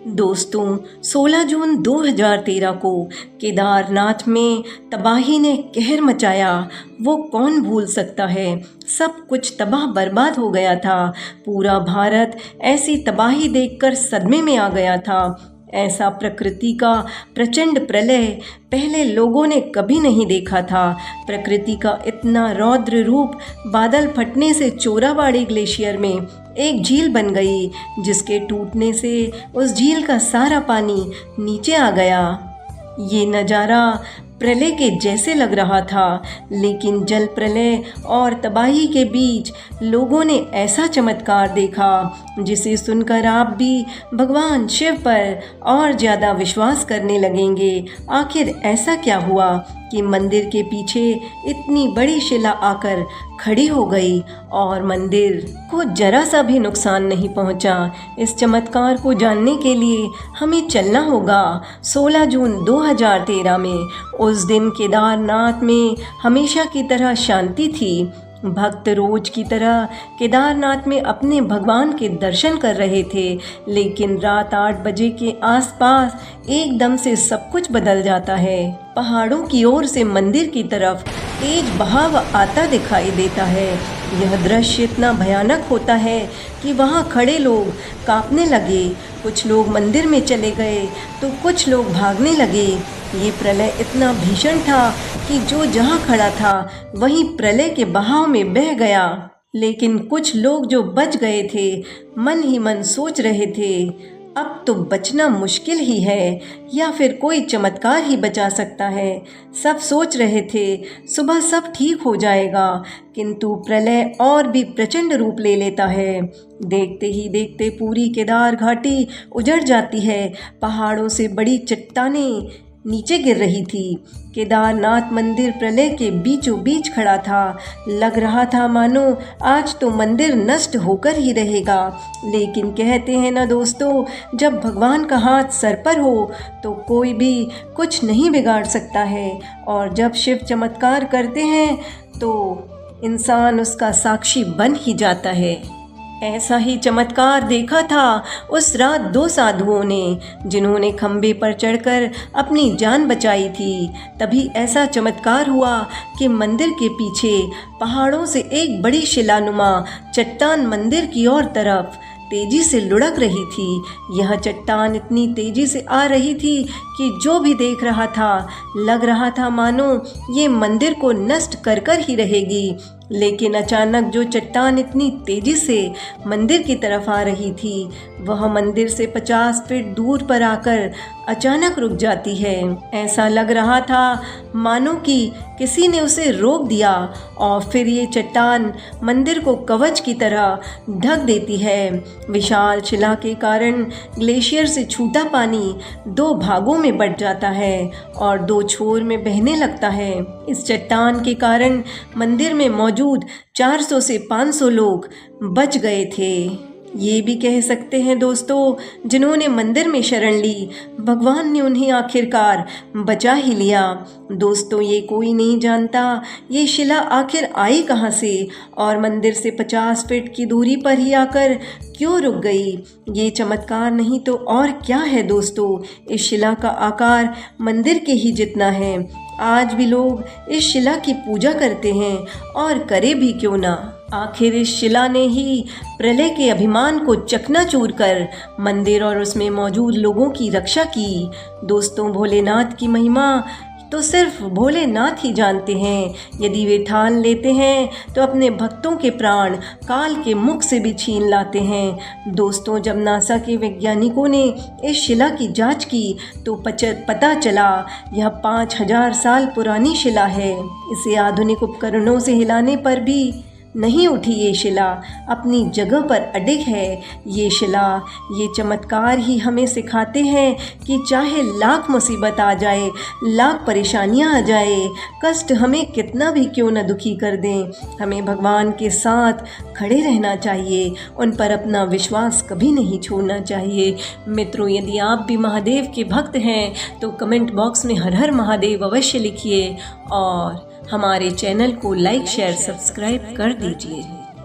दोस्तों 16 जून 2013 को केदारनाथ में तबाही ने कहर मचाया। वो कौन भूल सकता है। सब कुछ तबाह बर्बाद हो गया था। पूरा भारत ऐसी तबाही देखकर सदमे में आ गया था। ऐसा प्रकृति का प्रचंड प्रलय पहले लोगों ने कभी नहीं देखा था। प्रकृति का इतना रौद्र रूप, बादल फटने से चोराबाड़ी ग्लेशियर में एक झील बन गई, जिसके टूटने से उस झील का सारा पानी नीचे आ गया। ये नज़ारा प्रलय के जैसे लग रहा था, लेकिन जल प्रलय और तबाही के बीच लोगों ने ऐसा चमत्कार देखा जिसे सुनकर आप भी भगवान शिव पर और ज़्यादा विश्वास करने लगेंगे। आखिर ऐसा क्या हुआ कि मंदिर के पीछे इतनी बड़ी शिला आकर खड़ी हो गई और मंदिर को जरा सा भी नुकसान नहीं पहुंचा। इस चमत्कार को जानने के लिए हमें चलना होगा 16 जून 2013 में। उस दिन केदारनाथ में हमेशा की तरह शांति थी। भक्त रोज की तरह केदारनाथ में अपने भगवान के दर्शन कर रहे थे, लेकिन रात 8 बजे के आसपास एकदम से सब कुछ बदल जाता है। पहाड़ों की ओर से मंदिर की तरफ तेज बहाव आता दिखाई देता है। यह दृश्य इतना भयानक होता है कि वहाँ खड़े लोग कांपने लगे। कुछ लोग मंदिर में चले गए तो कुछ लोग भागने लगे। ये प्रलय इतना भीषण था कि जो जहाँ खड़ा था वहीं प्रलय के बहाव में बह गया। लेकिन कुछ लोग जो बच गए थे मन ही मन सोच रहे थे, अब तो बचना मुश्किल ही है, या फिर कोई चमत्कार ही बचा सकता है। सब सोच रहे थे सुबह सब ठीक हो जाएगा, किंतु प्रलय और भी प्रचंड रूप ले लेता है। देखते ही देखते पूरी केदार घाटी उजड़ जाती है। पहाड़ों से बड़ी चट्टानें नीचे गिर रही थी। केदारनाथ मंदिर प्रलय के बीचों बीच खड़ा था। लग रहा था मानो आज तो मंदिर नष्ट होकर ही रहेगा। लेकिन कहते हैं ना दोस्तों, जब भगवान का हाथ सर पर हो तो कोई भी कुछ नहीं बिगाड़ सकता है। और जब शिव चमत्कार करते हैं तो इंसान उसका साक्षी बन ही जाता है। ऐसा ही चमत्कार देखा था उस रात 2 साधुओं ने, जिन्होंने खंबे पर चढ़कर अपनी जान बचाई थी। तभी ऐसा चमत्कार हुआ कि मंदिर के पीछे पहाड़ों से एक बड़ी शिलानुमा चट्टान मंदिर की ओर तरफ तेजी से लुढ़क रही थी। यह चट्टान इतनी तेजी से आ रही थी कि जो भी देख रहा था लग रहा था मानो ये मंदिर को नष्ट कर कर ही रहेगी। लेकिन अचानक जो चट्टान इतनी तेजी से मंदिर की तरफ आ रही थी, वह मंदिर से 50 फीट दूर पर आकर अचानक रुक जाती है। ऐसा लग रहा था मानो कि किसी ने उसे रोक दिया और फिर ये चट्टान मंदिर को कवच की तरह ढक देती है। विशाल शिला के कारण ग्लेशियर से छूटा पानी 2 भागों में बंट जाता है और 2 छोर में बहने लगता है। इस चट्टान के कारण मंदिर में मौजूद 400 से 500 लोग बच गए थे। ये भी कह सकते हैं दोस्तों, जिन्होंने मंदिर में शरण ली, भगवान ने उन्हें आखिरकार बचा ही लिया। दोस्तों, ये कोई नहीं जानता ये शिला आखिर आई कहाँ से और मंदिर से 50 फीट की दूरी पर ही आकर क्यों रुक गई। ये चमत्कार नहीं तो और क्या है दोस्तों। इस शिला का आकार मंदिर के ही जितना है। आज भी लोग इस शिला की पूजा करते हैं, और करे भी क्यों ना। आखिर इस शिला ने ही प्रलय के अभिमान को चकनाचूर कर मंदिर और उसमें मौजूद लोगों की रक्षा की। दोस्तों, भोलेनाथ की महिमा तो सिर्फ भोलेनाथ ही जानते हैं। यदि वे ठान लेते हैं तो अपने भक्तों के प्राण काल के मुख से भी छीन लाते हैं। दोस्तों, जब नासा के वैज्ञानिकों ने इस शिला की जांच की तो पता चला यह 5000 साल पुरानी शिला है। इसे आधुनिक उपकरणों से हिलाने पर भी नहीं उठी। ये शिला अपनी जगह पर अडिग है। ये शिला, ये चमत्कार ही हमें सिखाते हैं कि चाहे लाख मुसीबत आ जाए, लाख परेशानियां आ जाए, कष्ट हमें कितना भी क्यों न दुखी कर दें, हमें भगवान के साथ खड़े रहना चाहिए। उन पर अपना विश्वास कभी नहीं छोड़ना चाहिए। मित्रों, यदि आप भी महादेव के भक्त हैं तो कमेंट बॉक्स में हर हर महादेव अवश्य लिखिए और हमारे चैनल को लाइक शेयर सब्सक्राइब कर दीजिए।